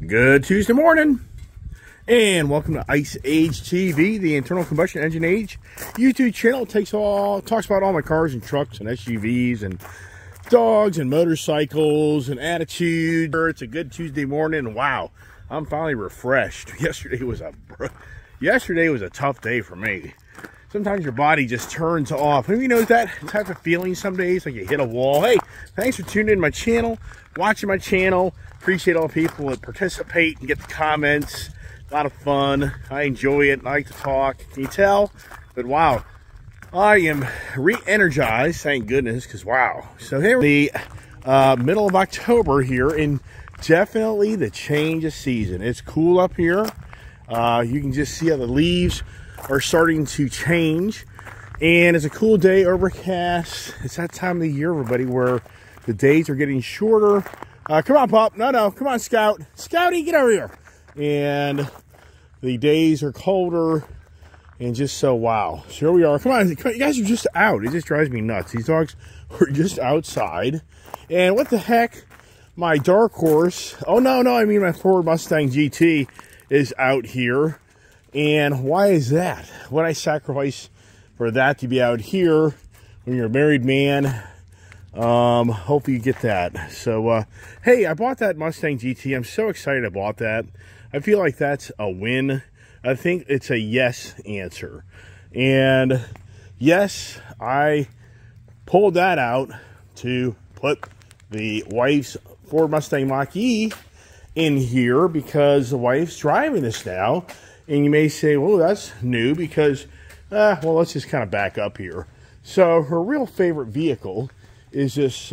Good Tuesday morning, and welcome to Ice Age TV, the internal combustion engine age YouTube channel. Talks about all my cars and trucks and SUVs and dogs and motorcycles and attitude. It's a good Tuesday morning, and wow, I'm finally refreshed. Yesterday was a tough day for me. Sometimes your body just turns off. Have you noticed that type of feeling some days, like you hit a wall? Hey, thanks for tuning in my channel, watching my channel. Appreciate all the people that participate and get the comments. A lot of fun. I enjoy it. I like to talk. Can you tell? But wow, I am re-energized, thank goodness, because wow. So here, the middle of October here, and definitely the change of season. It's cool up here. You can just see how the leaves are starting to change, and it's a cool day, overcast. It's that time of the year, everybody, where the days are getting shorter. Come on, Pup. No, come on, Scout. Scouty, get over here. And the days are colder, and just so wow. So here we are. Come on, you guys are just out. It just drives me nuts. These dogs were just outside. And what the heck? My dark horse. Oh, no, I mean my Ford Mustang GT is out here. And why is that? What I sacrifice for that to be out here when you're a married man? Hope you get that. So, hey, I bought that Mustang GT. I'm so excited I bought that. I feel like that's a win. I think it's a yes answer. And yes, I pulled that out to put the wife's Ford Mustang Mach-E in here because the wife's driving this now. And you may say, well, that's new because, well, let's just kind of back up here. So her real favorite vehicle is this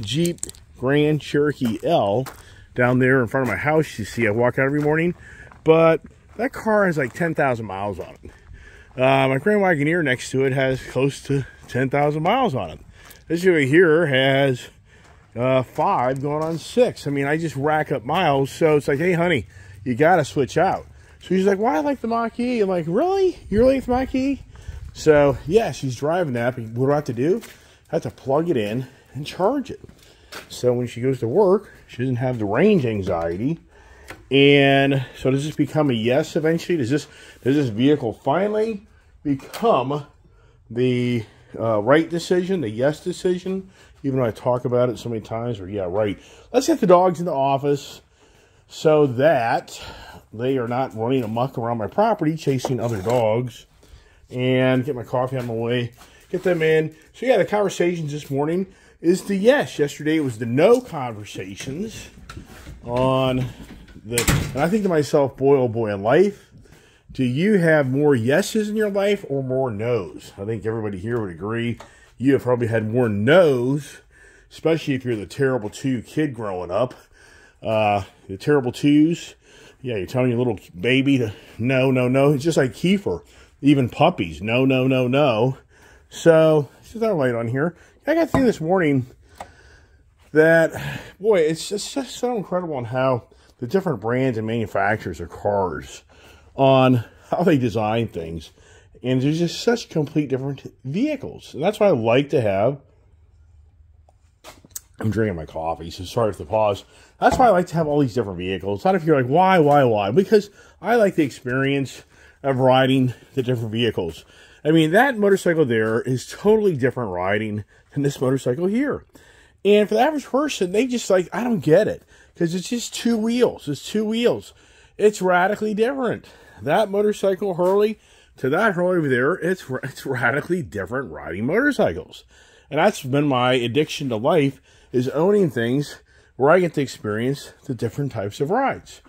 Jeep Grand Cherokee L down there in front of my house. You see, I walk out every morning, but that car has like 10,000 miles on it. My Grand Wagoneer next to it has close to 10,000 miles on it. This over here has 5 going on 6. I mean, I just rack up miles, so it's like, hey, honey, you got to switch out. So she's like, well, I like the Mach-E. I'm like, really? You really like the Mach-E? So, yeah, she's driving that, but what do I have to do? I have to plug it in and charge it. So when she goes to work, she doesn't have the range anxiety. And so does this become a yes eventually? Does this vehicle finally become the right decision, the yes decision? Even though I talk about it so many times, or yeah, right. Let's get the dogs in the office so that they are not running amok around my property chasing other dogs, and get my coffee on my way. Get them in. So yeah, the conversations this morning is the yes. Yesterday it was the no conversations on the, and I think to myself, boy, oh boy, in life, do you have more yeses in your life or more no's? I think everybody here would agree. You have probably had more no's, especially if you're the terrible 2 kid growing up. The terrible 2s. Yeah, you're telling your little baby to no. It's just like Kiefer. Even puppies, no. So, just that light on here. I got to think this morning that, boy, it's just so incredible on how the different brands and manufacturers of cars, on how they design things. And there's just such complete different vehicles. And that's why I like to have, I'm drinking my coffee, so sorry for the pause. That's why I like to have all these different vehicles. Not if you're like, why? Because I like the experience of riding the different vehicles. I mean, that motorcycle there is totally different riding than this motorcycle here. And for the average person, they just like, I don't get it. Because it's just 2 wheels. It's 2 wheels. It's radically different. That motorcycle Harley to that Harley over there, it's radically different riding motorcycles. And that's been my addiction to life, is owning things where I get to experience the different types of rides.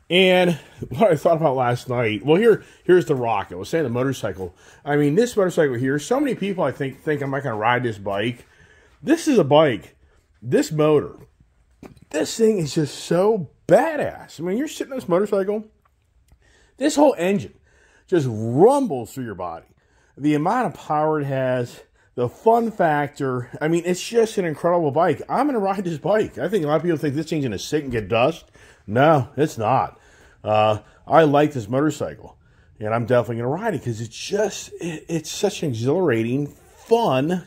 And what I thought about last night, well, here's the Rocket. I was saying the motorcycle. I mean, this motorcycle here, so many people, I think I'm not going to ride this bike. This is a bike. This motor, this thing is just so badass. I mean, you're sitting on this motorcycle, this whole engine just rumbles through your body. The amount of power it has, the fun factor, I mean, it's just an incredible bike. I'm going to ride this bike. I think a lot of people think this thing's going to sit and get dust. No, it's not. I like this motorcycle, and I'm definitely going to ride it because it's such an exhilarating, fun.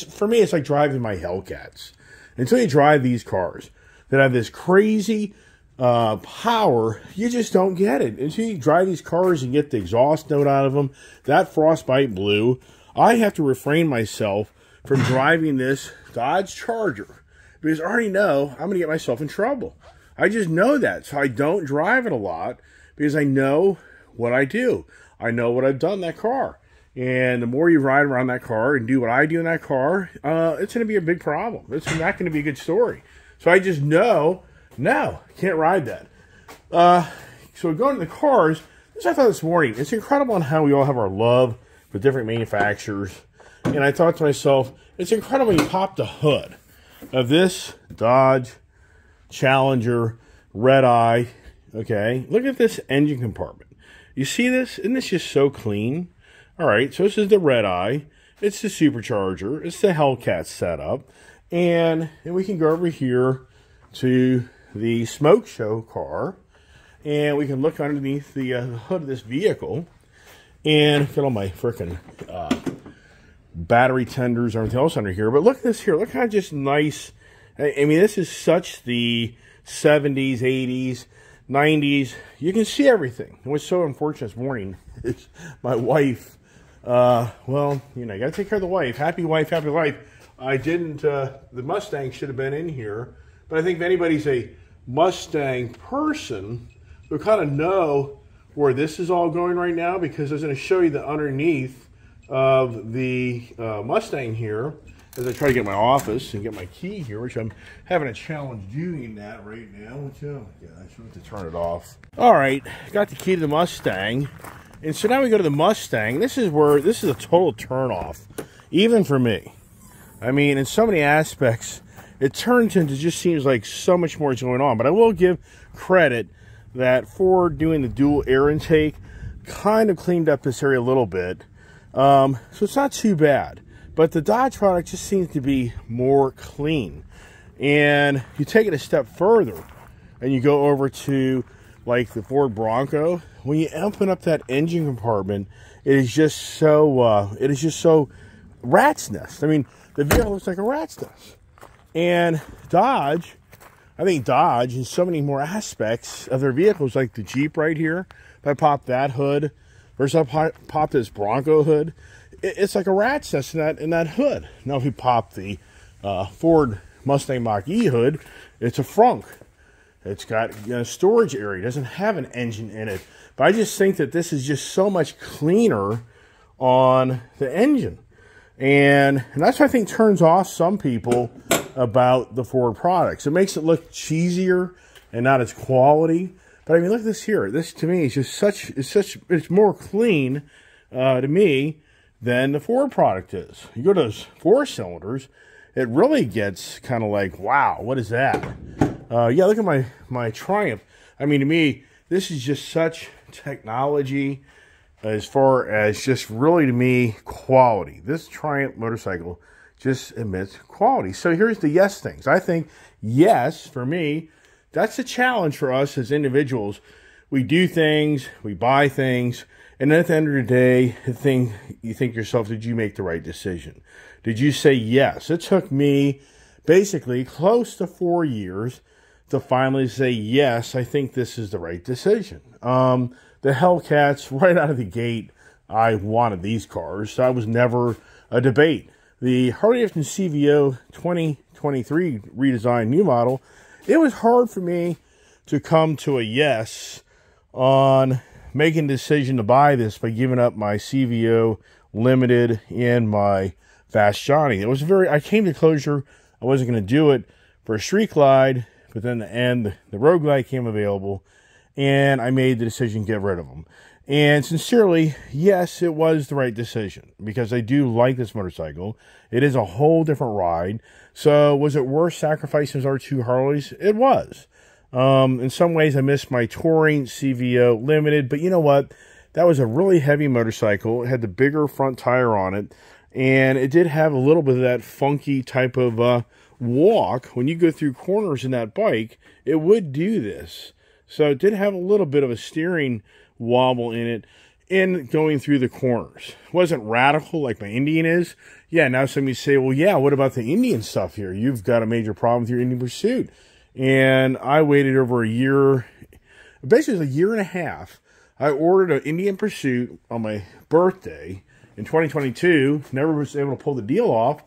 For me, it's like driving my Hellcats. Until you drive these cars that have this crazy power, you just don't get it. Until you drive these cars and get the exhaust note out of them, that Frostbite Blue, I have to refrain myself from driving this Dodge Charger because I already know I'm going to get myself in trouble. I just know that, so I don't drive it a lot because I know what I do. I know what I've done in that car. And the more you ride around that car and do what I do in that car, it's going to be a big problem. It's not going to be a good story. So I just know, no, can't ride that. So going to the cars, this I thought this morning, it's incredible on how we all have our love for different manufacturers. And I thought to myself, it's incredible when you pop the hood of this Dodge Challenger Red Eye. Okay, look at this engine compartment. You see this? Isn't this just so clean? All right, so this is the Red Eye. It's the supercharger. It's the Hellcat setup. And we can go over here to the smoke show car. And we can look underneath the hood of this vehicle. And get all my frickin' battery tenders and everything else under here. But look at this here. Look how just nice. I mean, this is such the 70s, 80s, 90s. You can see everything. And what's so unfortunate this morning is my wife. Well, you know, you got to take care of the wife. Happy wife, happy life. I didn't, the Mustang should have been in here. But I think if anybody's a Mustang person, they'll kind of know where this is all going right now because I was going to show you the underneath of the Mustang here as I try to get my office and get my key here, which I'm having a challenge doing that right now. Which, oh my gosh, I have to turn it off. All right, got the key to the Mustang. And so now we go to the Mustang. This is a total turnoff, even for me. I mean, in so many aspects, it turns into just seems like so much more is going on. But I will give credit that Ford doing the dual air intake kind of cleaned up this area a little bit. So it's not too bad. But the Dodge product just seems to be more clean. And you take it a step further and you go over to like the Ford Bronco. When you open up that engine compartment, it is just so rat's nest. I mean, the vehicle looks like a rat's nest. And Dodge, I think Dodge in so many more aspects of their vehicles, like the Jeep right here, if I pop that hood, versus I pop this Bronco hood, it's like a rat's nest in that hood. Now if you pop the Ford Mustang Mach-E hood, it's a frunk. It's got a storage area. It doesn't have an engine in it. But I just think that this is just so much cleaner on the engine. And that's what I think turns off some people about the Ford products. It makes it look cheesier and not as quality. But I mean, look at this here. This to me is just it's more clean to me than the Ford product is. You go to those 4-cylinders, it really gets kind of like, wow, what is that? Yeah, look at my Triumph. I mean, to me, this is just such technology as far as just really, to me, quality. This Triumph motorcycle just emits quality. So here's the yes things. I think, yes, for me, that's a challenge for us as individuals. We do things, we buy things, and then at the end of the day, you think to yourself, did you make the right decision? Did you say yes? It took me basically close to 4 years to finally say, yes, I think this is the right decision. The Hellcats, right out of the gate, I wanted these cars. So that was never a debate. The Harley-Davidson CVO 2023 redesigned new model, it was hard for me to come to a yes on making a decision to buy this by giving up my CVO Limited and my Fast Johnny. I came to closure. I wasn't going to do it for a Street Glide, but then the Road Glide came available, and I made the decision to get rid of them. And sincerely, yes, it was the right decision because I do like this motorcycle. It is a whole different ride. So was it worth sacrificing our 2 Harleys? It was. In some ways, I missed my touring CVO Limited, but you know what? That was a really heavy motorcycle. It had the bigger front tire on it, and it did have a little bit of that funky type of walk. When you go through corners in that bike, it would do this. So it did have a little bit of a steering wobble in it in going through the corners. It wasn't radical like my Indian is. Yeah, now somebody say, well, yeah, what about the Indian stuff here? You've got a major problem with your Indian Pursuit. And I waited over a year, basically a year and a half. I ordered an Indian Pursuit on my birthday in 2022. Never was able to pull the deal off.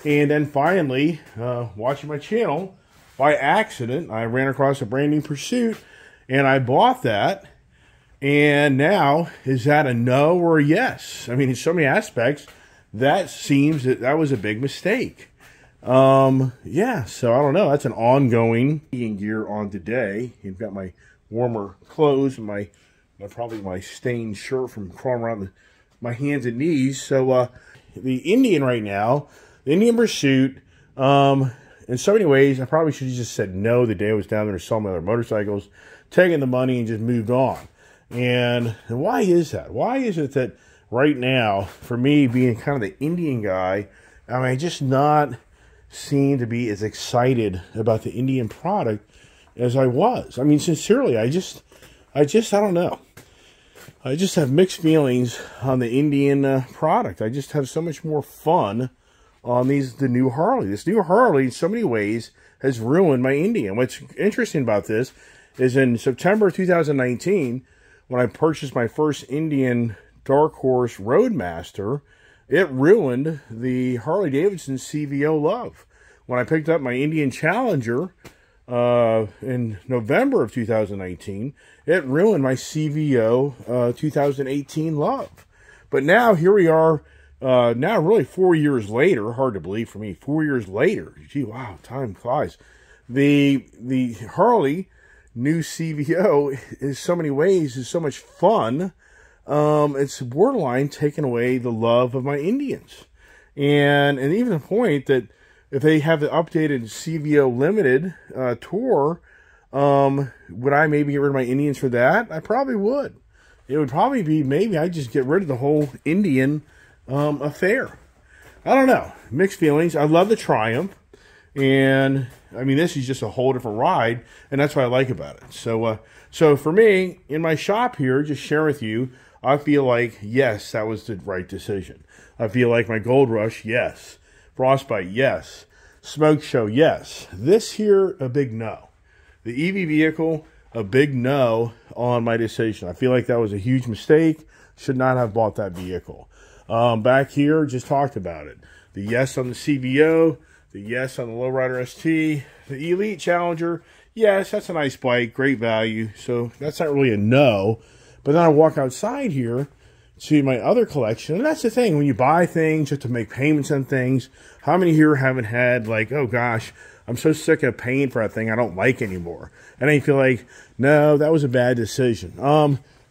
And then finally, watching my channel, by accident, I ran across a brand new Pursuit, and I bought that. And now, is that a no or a yes? I mean, in so many aspects, that seems that was a big mistake. Yeah, so I don't know. That's an ongoing gear on today. You've got my warmer clothes and my probably my stained shirt from crawling around my hands and knees. So the Indian right now, the Indian Pursuit, in so many ways, I probably should have just said no the day I was down there to sell my other motorcycles, taking the money and just moved on. And why is that? Why is it that right now, for me being kind of the Indian guy, I mean, just not seem to be as excited about the Indian product as I was? I mean, sincerely, I don't know. I just have mixed feelings on the Indian product. I just have so much more fun on the new Harley. This new Harley, in so many ways, has ruined my Indian. What's interesting about this is in September 2019, when I purchased my first Indian Dark Horse Roadmaster, it ruined the Harley-Davidson CVO love. When I picked up my Indian Challenger in November of 2019, it ruined my CVO 2018 love. But now, here we are, now really 4 years later, hard to believe for me, 4 years later, gee, wow, time flies. The Harley new CVO is so many ways, is so much fun. It's borderline taking away the love of my Indians. And even the point that if they have the updated CVO Limited tour, would I maybe get rid of my Indians for that? I probably would. It would probably be, maybe I'd just get rid of the whole Indian affair. I don't know. Mixed feelings. I love the Triumph. And, I mean, this is just a whole different ride, and that's what I like about it. So for me, in my shop here, just share with you, I feel like, yes, that was the right decision. I feel like my Gold Rush, yes. Frostbite, yes. Smoke Show, yes. This here, a big no. The EV vehicle, a big no on my decision. I feel like that was a huge mistake. Should not have bought that vehicle. Back here, just talked about it. The yes on the CVO, the yes on the Lowrider ST, the Elite Challenger, yes, that's a nice bike, great value. So that's not really a no. But then I walk outside here to my other collection, and that's the thing. When you buy things just to make payments on things, how many here haven't had like, oh gosh, I'm so sick of paying for that thing I don't like anymore. And then you feel like, no, that was a bad decision.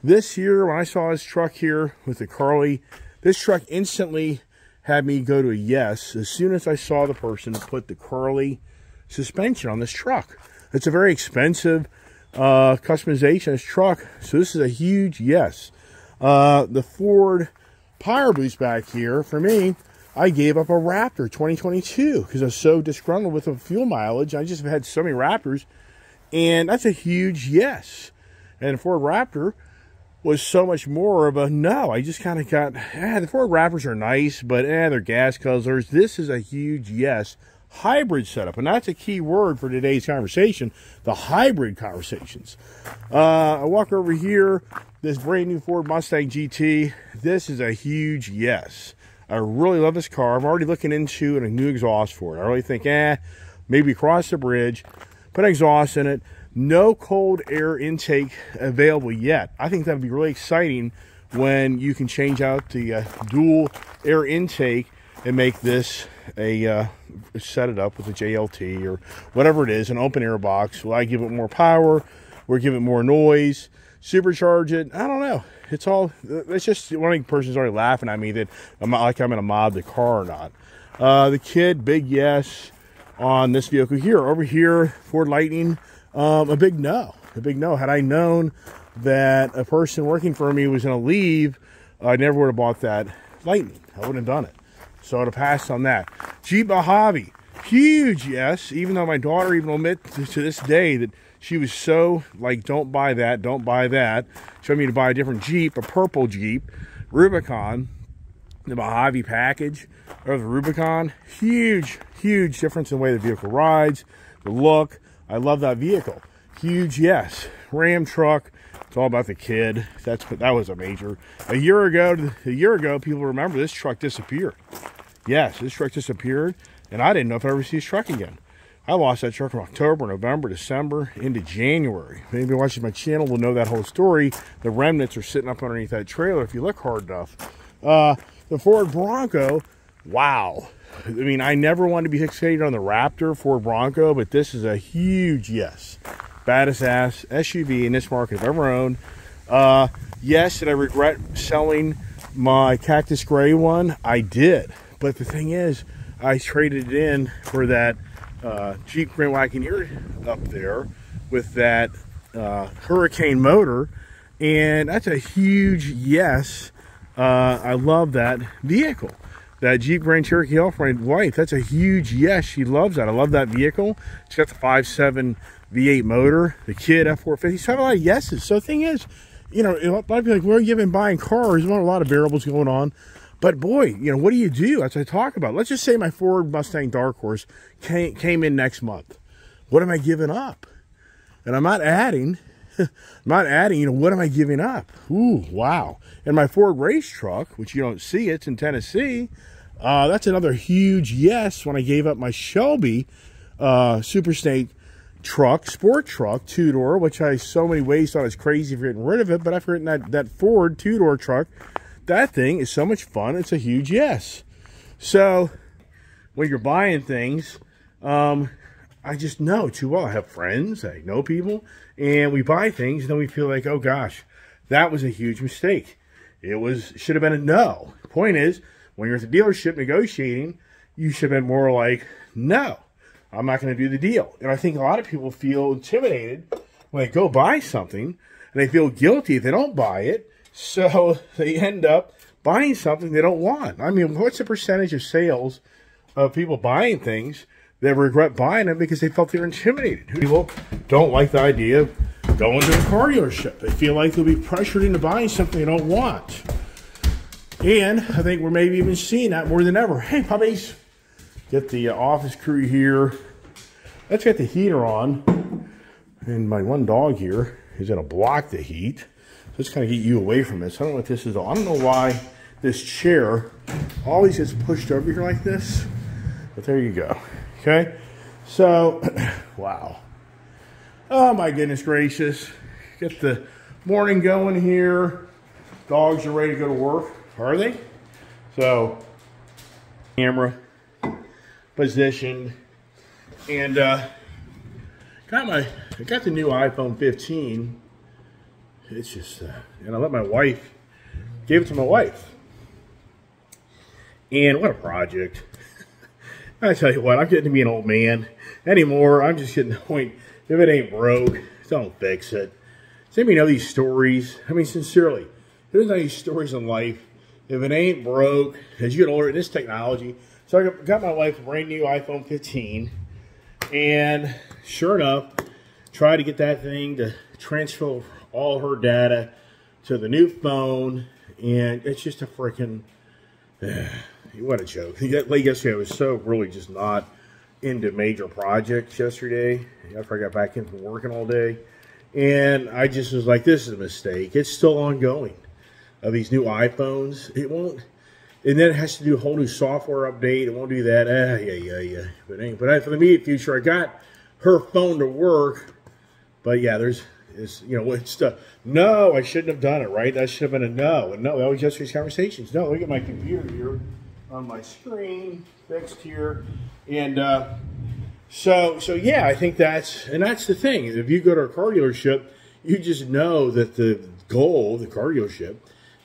This year, when I saw this truck here with the Carly, this truck instantly had me go to a yes as soon as I saw the person put the Carly suspension on this truck. It's a very expensive customization of this truck, so this is a huge yes. The Ford Power Boost back here, for me, I gave up a Raptor 2022 because I was so disgruntled with the fuel mileage. I just had so many Raptors, and that's a huge yes. And the Ford Raptor was so much more of a no. I just kind of got, the Ford Raptors are nice, but they're gas guzzlers. This is a huge yes. Hybrid setup, and that's a key word for today's conversation, the hybrid conversations. I walk over here, this brand new Ford Mustang GT. This is a huge yes. I really love this car. I'm already looking into a new exhaust for it. I really think, maybe cross the bridge, put an exhaust in it. No cold air intake available yet. I think that would be really exciting when you can change out the dual air intake and make this set it up with a JLT or whatever it is, an open air box. Will I give it more power or give it more noise? Supercharge it? I don't know. It's just one person's already laughing at me that I'm not like I'm going to mod the car or not. The Kid, big yes on this vehicle here. Over here, Ford Lightning, a big no. A big no. Had I known that a person working for me was going to leave, I never would have bought that Lightning. I wouldn't have done it. So I'd have passed on that. Jeep Mojave, huge yes. Even though my daughter even admits to this day that she was so like, don't buy that, don't buy that. She wanted me to buy a different Jeep, a purple Jeep, Rubicon, the Mojave package of the Rubicon. Huge, huge difference in the way the vehicle rides, the look. I love that vehicle. Huge yes. Ram truck. It's all about the kid. That was a major. A year ago, people remember this truck disappeared. Yes, this truck disappeared, and I didn't know if I'd ever see this truck again. I lost that truck in October, November, December, into January. If anybody watching my channel will know that whole story. The remnants are sitting up underneath that trailer if you look hard enough. The Ford Bronco, wow. I mean, I never wanted to be fixated on the Raptor Ford Bronco, but this is a huge yes. Baddest ass SUV in this market I've ever owned. Yes, did I regret selling my Cactus Gray one? I did. But the thing is, I traded it in for that Jeep Grand Wagoneer up there with that Hurricane motor, and that's a huge yes. I love that vehicle. That Jeep Grand Cherokee L for my wife, that's a huge yes. She loves that. I love that vehicle. It's got the 5.7 V8 motor, the kid F450. So I have a lot of yeses. So the thing is, you know, it might be like, well, you've been buying cars. There's not a lot of variables going on. But boy, you know, what do you do? That's what I talk about. Let's just say my Ford Mustang Dark Horse came in next month. What am I giving up? And I'm not adding, you know, what am I giving up? Ooh, wow. And my Ford race truck, which you don't see, it's in Tennessee. That's another huge yes when I gave up my Shelby Super Snake truck, sport truck, two-door, which I so many ways thought I was crazy for getting rid of it, but I've written that Ford two-door truck. That thing is so much fun. It's a huge yes. So when you're buying things, I just know too well. I have friends, I know people, and we buy things, and then we feel like, oh gosh, that was a huge mistake. Should have been a no. The point is, when you're at the dealership negotiating, you should have been more like, no, I'm not going to do the deal. And I think a lot of people feel intimidated when they go buy something, and they feel guilty if they don't buy it. So they end up buying something they don't want. I mean, what's the percentage of sales of people buying things that regret buying them because they felt they were intimidated? People don't like the idea of going to a car dealership. They feel like they'll be pressured into buying something they don't want. And I think we're maybe even seeing that more than ever. Hey, puppies, get the office crew here. Let's get the heater on. And my one dog here is going to block the heat. Let's kind of get you away from this. I don't know what this is. I don't know why this chair always gets pushed over here like this. But there you go. Okay? So, wow. Oh, my goodness gracious. Get the morning going here. Dogs are ready to go to work. Are they? So, camera positioned. And I got the new iPhone 15. It's just, and I let my wife, gave it to my wife. And what a project. I tell you what, I'm getting to be an old man anymore. I'm just getting to the point, if it ain't broke, don't fix it. Does anybody know these stories? I mean, sincerely, there's all these stories in life. If it ain't broke, as you get older, this technology. So I got my wife a brand new iPhone 15. And sure enough, tried to get that thing to transfer all her data to the new phone, and it's just a freaking what a joke. Late yesterday, I was so really just not into major projects yesterday after I got back in from working all day, and I just was like, this is a mistake. It's still ongoing of these new iPhones. It won't, and then it has to do a whole new software update. It won't do that. But for the immediate future, I got her phone to work, but yeah, no, I shouldn't have done it, right? That should have been a no. And no, that was yesterday's conversations. No, look at my computer here on my screen, fixed here. And so yeah, I think that's the thing. If you go to a car dealership, you just know that the goal of the car dealership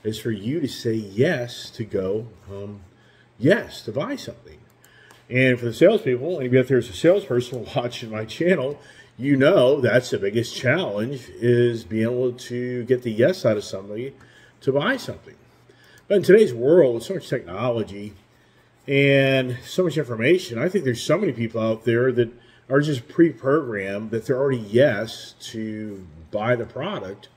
is for you to say yes to go, yes, to buy something. And for the salespeople, anybody out there is a salesperson watching my channel, you know that's the biggest challenge, is being able to get the yes out of somebody to buy something. But in today's world, with so much technology and so much information, I think there's so many people out there that are just pre-programmed that they're already yes to buy the product.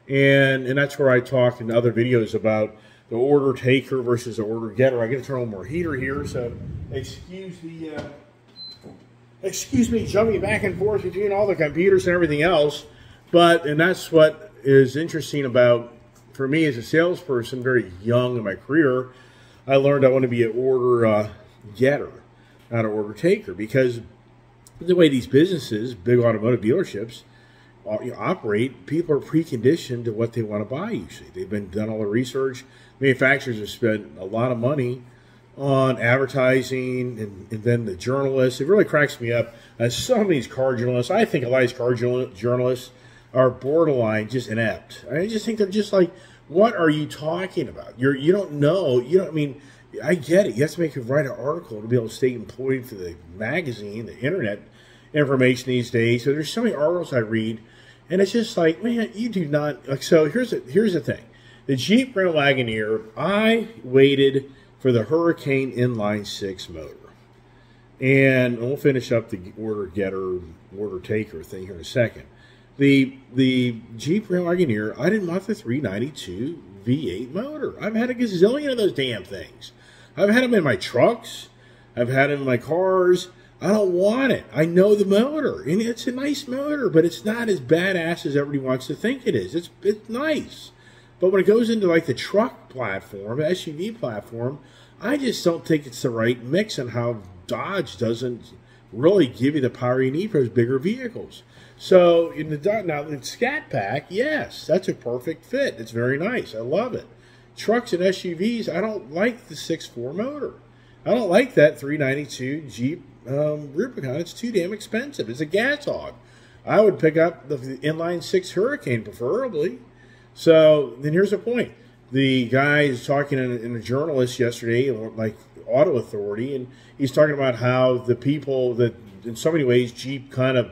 And that's where I talk in other videos about the order taker versus the order getter. I got to turn on more heater here, so excuse the excuse me, jumping back and forth between all the computers and everything else. And that's what is interesting about, for me as a salesperson, very young in my career, I learned I want to be an order getter, not an order taker, because the way these businesses, big automotive dealerships, operate, people are preconditioned to what they want to buy usually. They've been done all the research. Manufacturers have spent a lot of money on advertising, and then the journalists. It really cracks me up. Some of these car journalists, I think a lot of these car journalists are borderline just inept. I just think they're just like, what are you talking about? You don't know. I mean, I get it. You have to write an article to be able to stay employed for the magazine, the internet information these days. So there's so many articles I read, and it's just like, man, you do not. Like, so here's the thing. The Jeep Grand Wagoneer, I waited for the Hurricane Inline 6 motor. And we'll finish up the order getter, order taker thing here in a second. The Jeep Grand Wagoneer, I didn't want the 392 V8 motor. I've had a gazillion of those damn things. I've had them in my trucks. I've had them in my cars. I don't want it. I know the motor, and it's a nice motor, but it's not as badass as everybody wants to think it is. It's nice. But when it goes into like the truck platform, SUV platform, I just don't think it's the right mix, and how Dodge doesn't really give you the power you need for those bigger vehicles. So in the Scat Pack, yes, that's a perfect fit. It's very nice. I love it. Trucks and SUVs, I don't like the 6.4 motor. I don't like that 392 Jeep Rubicon. It's too damn expensive. It's a gas hog. I would pick up the inline 6 Hurricane preferably. So then here's the point. The guy is talking in a journalist yesterday, like Auto Authority, and he's talking about how the people that, in so many ways, Jeep kind of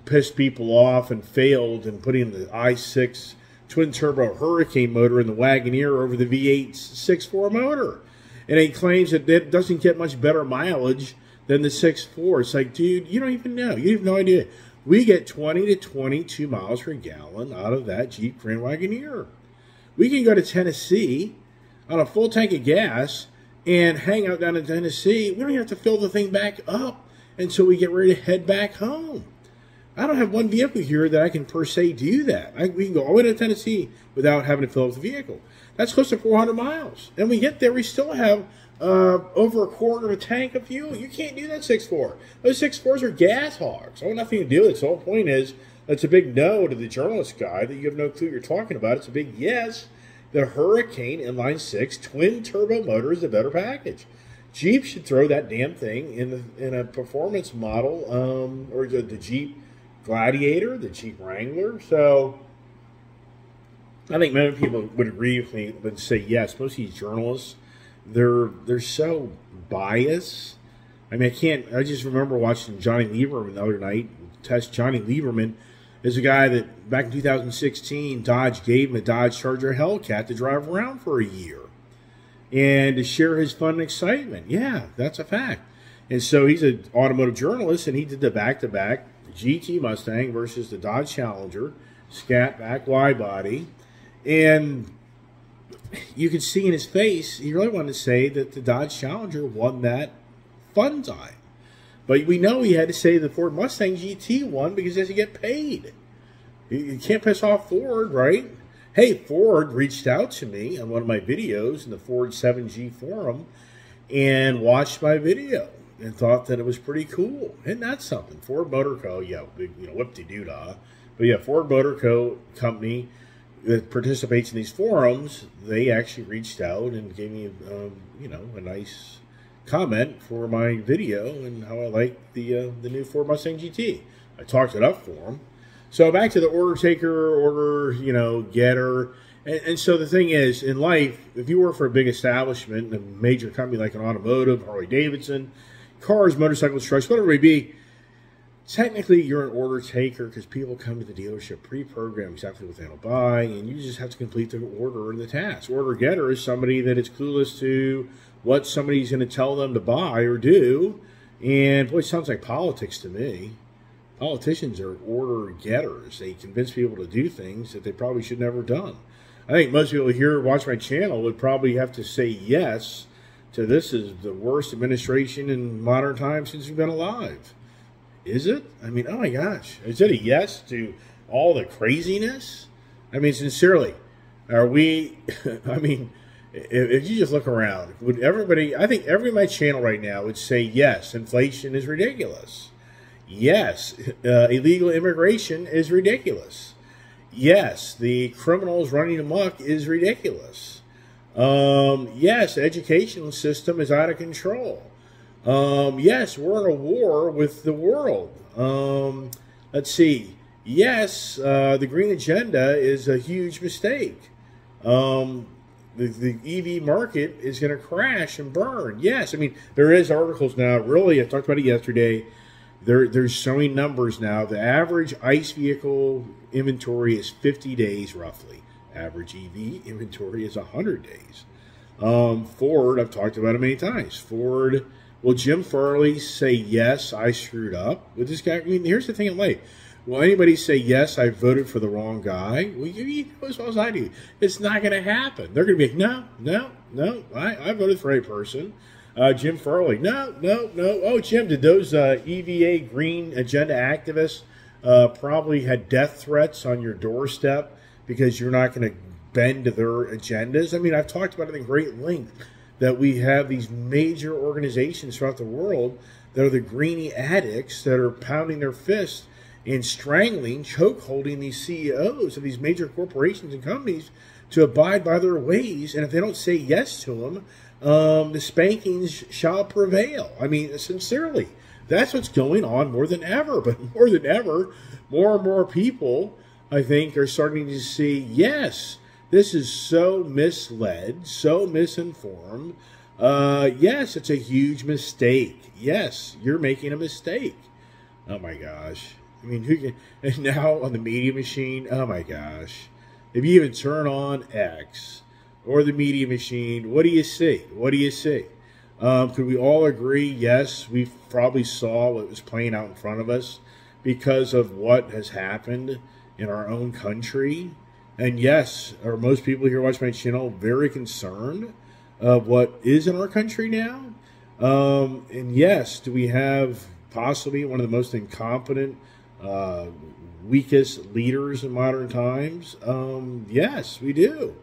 pissed people off and failed in putting the i6 twin-turbo Hurricane motor in the Wagoneer over the V8 6.4 motor. And he claims that it doesn't get much better mileage than the 6.4. It's like, dude, you don't even know. You have no idea. We get 20 to 22 miles per gallon out of that Jeep Grand Wagoneer. We can go to Tennessee on a full tank of gas and hang out down in Tennessee. We don't even have to fill the thing back up until we get ready to head back home. I don't have one vehicle here that I can per se do that. We can go all the way to Tennessee without having to fill up the vehicle. That's close to 400 miles. And we get there, we still have over a quarter of a tank of fuel. You can't do that 6.4. Those 6.4s are gas hogs. I want nothing to do with it. So the whole point is, it's a big no to the journalist guy that you have no clue what you're talking about. It's a big yes. The Hurricane Inline 6 twin-turbo motor is the better package. Jeep should throw that damn thing in a performance model, or the Jeep Gladiator, the Jeep Wrangler. So I think many people would agree with me, would say yes. Most of these journalists, they're so biased. I mean, I just remember watching Johnny Lieberman the other night. Johnny Lieberman is a guy that back in 2016, Dodge gave him a Dodge Charger Hellcat to drive around for a year and to share his fun and excitement. Yeah, that's a fact. And so he's an automotive journalist, and he did the back-to-back GT Mustang versus the Dodge Challenger, Scat Pack wide body. And you could see in his face, he really wanted to say that the Dodge Challenger won that fun time. But we know he had to say the Ford Mustang GT won because he has to get paid. You can't piss off Ford, right? Hey, Ford reached out to me on one of my videos in the Ford 7G forum and watched my video and thought that it was pretty cool. Isn't that something? Ford Motor Co., yeah, big, whoop-de-doo-dah. But yeah, Ford Motor Co. company that participates in these forums, they actually reached out and gave me, a nice comment for my video and how I like the new Ford Mustang GT. I talked it up for them. So back to the order taker, order, getter. And so the thing is, in life, if you work for a big establishment, a major company like an automotive, Harley-Davidson, cars, motorcycles, trucks, whatever it may be, technically you're an order taker because people come to the dealership pre-programmed exactly what they'll buy, and you just have to complete the order and the task. Order getter is somebody that is clueless to what somebody's going to tell them to buy or do. And boy, it sounds like politics to me. Politicians are order getters. They convince people to do things that they probably should never have done. I think most people here watch my channel would probably have to say yes to this is the worst administration in modern times since we've been alive. Is it? I mean, oh my gosh. Is it a yes to all the craziness? I mean, sincerely, are we, I mean, if you just look around, would everybody, I think every my channel right now would say, yes, inflation is ridiculous. Yes, illegal immigration is ridiculous. Yes, the criminals running amok is ridiculous. Yes, the educational system is out of control. Yes, we're in a war with the world. Let's see. Yes, the green agenda is a huge mistake. The EV market is going to crash and burn. Yes, I mean, there is articles now. Really, I talked about it yesterday. They're showing numbers now. The average ICE vehicle inventory is 50 days, roughly. Average EV inventory is 100 days. Ford, I've talked about it many times. Ford, will Jim Farley say, yes, I screwed up with this guy? I mean, here's the thing in life. Will anybody say, yes, I voted for the wrong guy? Well, you know as well as I do. It's not going to happen. They're going to be like, no, I voted for a person. Jim Farley, no. Oh, Jim, did those EVA green agenda activists probably had death threats on your doorstep because you're not going to bend to their agendas? I mean, I've talked about it in great length that we have these major organizations throughout the world that are the greenie addicts that are pounding their fists and strangling, chokeholding these CEOs of these major corporations and companies to abide by their ways. And if they don't say yes to them, the spankings shall prevail. I mean, sincerely, that's what's going on more than ever. But more than ever, more and more people, I think, are starting to see, yes, this is so misled, so misinformed. Yes, it's a huge mistake. Yes, you're making a mistake. Oh, my gosh. I mean, who can, and now on the media machine, oh, my gosh. If you even turn on X or the media machine, what do you see? What do you see? Could we all agree, yes, we probably saw what was playing out in front of us because of what has happened in our own country? And yes, are most people here watching my channel very concerned of what is in our country now? And yes, do we have possibly one of the most incompetent, weakest leaders in modern times? Yes, we do.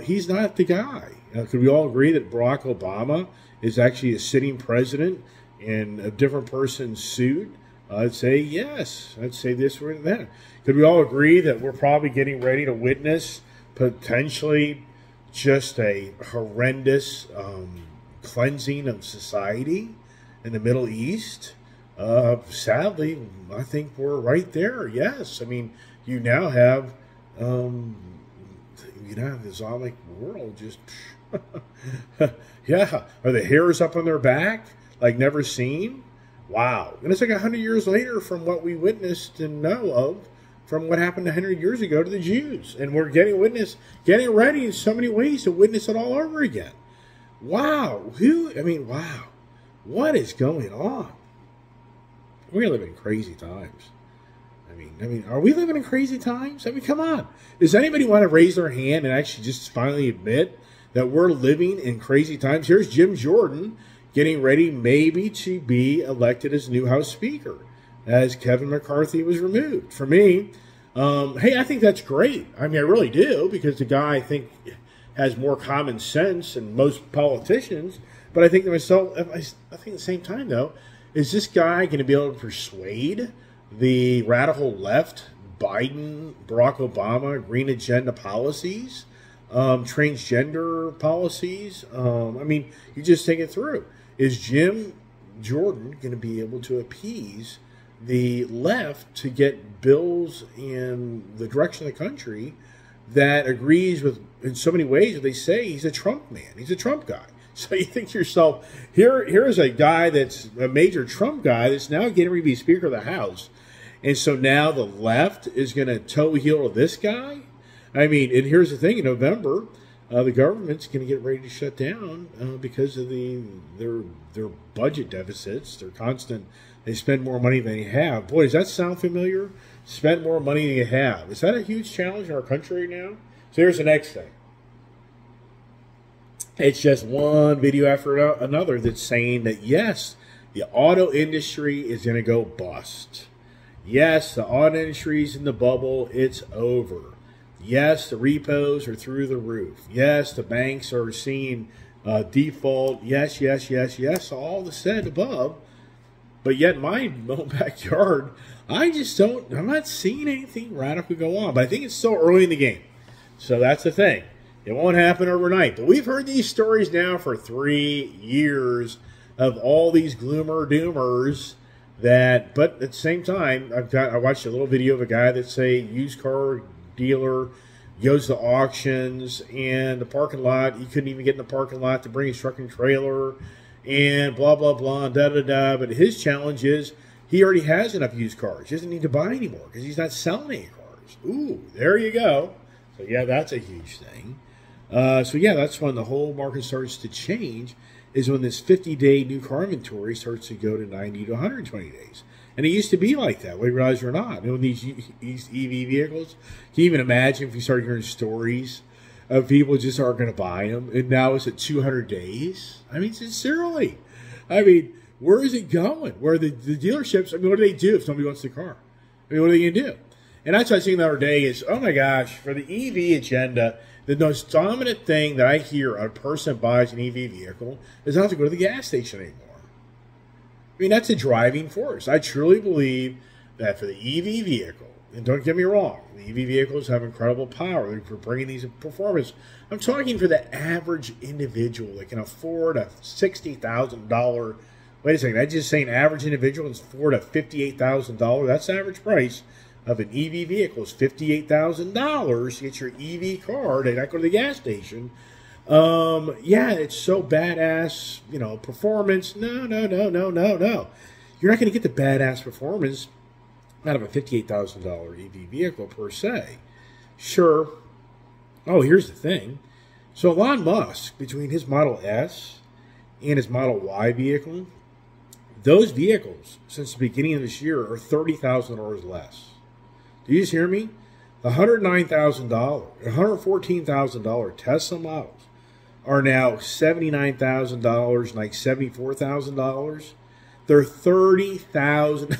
He's not the guy. Could we all agree that Barack Obama is actually a sitting president in a different person's suit? I'd say yes. I'd say this or that. Could we all agree that we're probably getting ready to witness potentially just a horrendous cleansing of society in the Middle East? Sadly, I think we're right there. Yes. I mean, you now have the Islamic world just, yeah. Are the hairs up on their back like never seen? Wow. And it's like 100 years later from what we witnessed and know of from what happened 100 years ago to the Jews. And we're getting ready in so many ways to witness it all over again. Wow. Wow. What is going on? We're living in crazy times. I mean, are we living in crazy times? I mean, come on. Does anybody want to raise their hand and actually just finally admit that we're living in crazy times? Here's Jim Jordan getting ready maybe to be elected as new House Speaker as Kevin McCarthy was removed. For me, hey, I think that's great. I mean, I really do, because the guy, I think, has more common sense than most politicians. But I think to myself, I think at the same time, though, is this guy going to be able to persuade the radical left, Biden, Barack Obama, green agenda policies, transgender policies? I mean, you just think it through. Is Jim Jordan going to be able to appease the left to get bills in the direction of the country that agrees with, in so many ways, that they say he's a Trump man, he's a Trump guy? So you think to yourself, here's a guy that's a major Trump guy that's now getting ready to be Speaker of the House. And so now the left is going to toe heel to this guy? I mean, and here's the thing, in November, the government's going to get ready to shut down because of their budget deficits. They're constant. They spend more money than they have. Boy, does that sound familiar? Spend more money than you have. Is that a huge challenge in our country right now? So here's the next thing. It's just one video after another that's saying that, yes, the auto industry is going to go bust. Yes, the auto industry's in the bubble. It's over. Yes, the repos are through the roof. Yes, the banks are seeing default. Yes, yes, yes, yes, all the said above. But yet, my own backyard, I'm not seeing anything radical go on. But I think it's still early in the game. So that's the thing. It won't happen overnight. But we've heard these stories now for 3 years of all these gloomer doomers but at the same time, I watched a little video of a guy that say used car dealer goes to auctions and the parking lot, he couldn't even get in the parking lot to bring his truck and trailer and blah, blah, blah, da, da, da. But his challenge is he already has enough used cars. He doesn't need to buy anymore because he's not selling any cars. Ooh, there you go. So, yeah, that's a huge thing. So, yeah, that's when the whole market starts to change, is when this 50-day new car inventory starts to go to 90 to 120 days. And it used to be like that, whether you realize it or not. You know, these EV vehicles, can you even imagine if you start hearing stories of people just aren't going to buy them, and now it's at 200 days? I mean, sincerely. I mean, where is it going? Where the dealerships, I mean, what do they do if somebody wants the car? I mean, what are they going to do? And that's what I was saying the other day is, oh my gosh, for the EV agenda, the most dominant thing that I hear a person buys an EV vehicle is not to go to the gas station anymore. I mean, that's a driving force. I truly believe that for the EV vehicle, and don't get me wrong, the EV vehicles have incredible power for bringing these performance. I'm talking for the average individual that can afford a $60,000. Wait a second, I just saying average individual can afford a $58,000. That's the average price of an EV vehicle is $58,000 to get your EV car to not go to the gas station. Yeah, it's so badass, you know, performance. No. You're not going to get the badass performance out of a $58,000 EV vehicle per se. Sure. Oh, here's the thing. So Elon Musk, between his Model S and his Model Y vehicle, those vehicles, since the beginning of this year, are $30,000 less. Do you just hear me? The $109,000, $114,000 Tesla models are now $79,000, like $74,000. They're $30,000.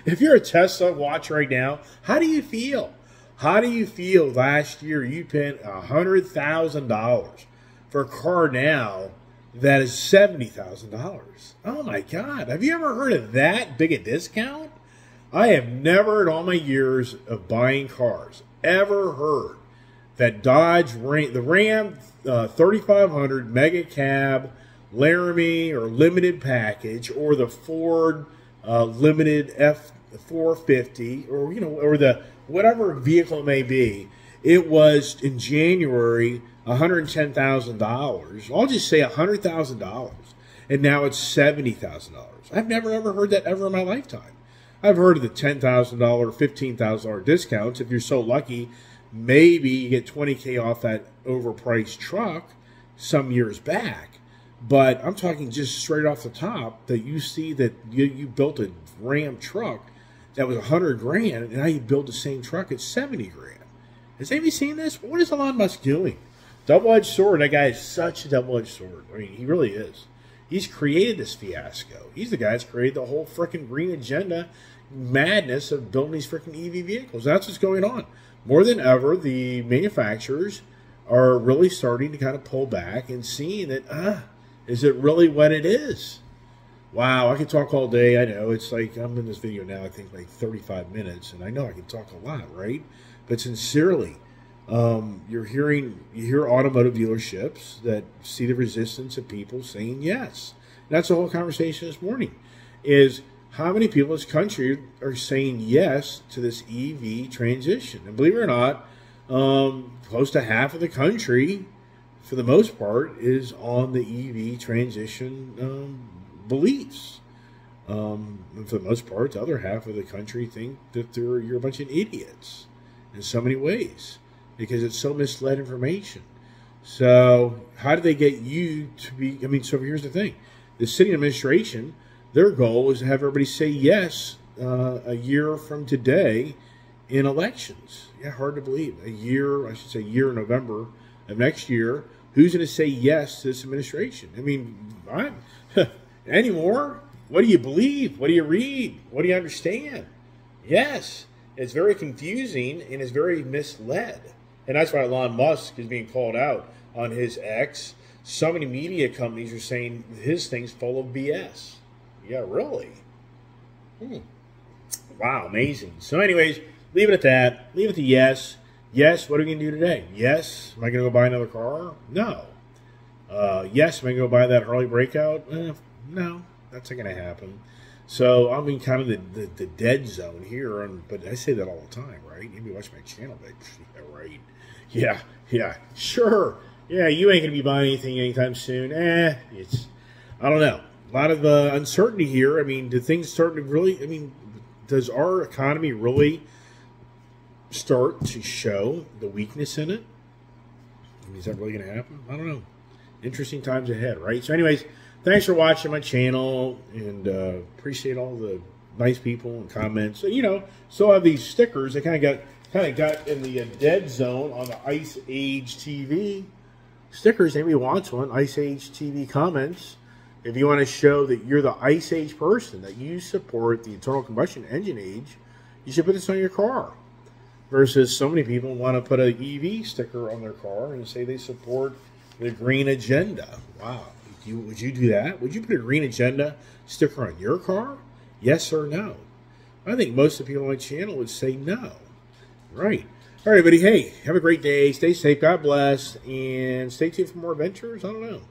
If you're a Tesla watch right now, how do you feel? How do you feel last year you paid $100,000 for a car now that is $70,000? Oh my God. Have you ever heard of that big a discount? I have never in all my years of buying cars ever heard that Dodge the Ram 3500 Mega Cab Laramie or limited package, or the Ford limited F450, or or the whatever vehicle it may be, it was in January $110,000. I'll just say $100,000, and now it's $70,000. I've never ever heard that ever in my lifetime. I've heard of the $10,000, $15,000 discounts. If you're so lucky, maybe you get $20K off that overpriced truck some years back. But I'm talking just straight off the top that you see that you built a Ram truck that was $100,000, and now you build the same truck at $70,000. Has anybody seen this? What is Elon Musk doing? Double-edged sword. That guy is such a double-edged sword. I mean, he really is. He's created this fiasco. He's the guy that's created the whole freaking green agenda madness of building these freaking EV vehicles. That's what's going on. More than ever, the manufacturers are really starting to kind of pull back and seeing that, is it really what it is? Wow, I can talk all day. I know. It's like I'm in this video now, I think like 35 minutes, and I know I can talk a lot, right? But sincerely, you hear automotive dealerships that see the resistance of people saying yes. And that's the whole conversation this morning, is how many people in this country are saying yes to this EV transition. And believe it or not, close to half of the country, for the most part, is on the EV transition beliefs. And for the most part, the other half of the country think that you're a bunch of idiots in so many ways, because it's so misled information. So how do they get you to be, so here's the thing. The city administration, their goal is to have everybody say yes a year from today in elections. Yeah, hard to believe. A year in November of next year, who's going to say yes to this administration? Anymore? What do you believe? What do you read? What do you understand? Yes, it's very confusing and it's very misled. And that's why Elon Musk is being called out on his X. So many media companies are saying his thing's full of BS. Yeah, really? Wow, amazing. So anyways, leave it at that. Leave it to yes. Yes, what are we going to do today? Yes, am I going to go buy another car? No. Yes, am I going to go buy that Harley Breakout? No, that's not going to happen. So I'm in kind of the dead zone here, but I say that all the time, right? Maybe watch my channel, but yeah, right. Yeah, sure. Yeah, you ain't going to be buying anything anytime soon. I don't know. A lot of uncertainty here. I mean, do things start to really, does our economy really start to show the weakness in it? Is that really going to happen? I don't know. Interesting times ahead, right? So anyways, thanks for watching my channel, and appreciate all the nice people and comments. So, still have these stickers. I kind of got in the dead zone on the Ice Age TV stickers. Anybody wants one? Ice Age TV comments. If you want to show that you're the Ice Age person, that you support the internal combustion engine age, you should put this on your car. Versus so many people want to put an EV sticker on their car and say they support the green agenda. Wow. Would you do that? Would you put a green agenda sticker on your car? Yes or no? I think most of the people on my channel would say no. Right. All right, everybody. Hey, have a great day. Stay safe. God bless. And stay tuned for more adventures. I don't know.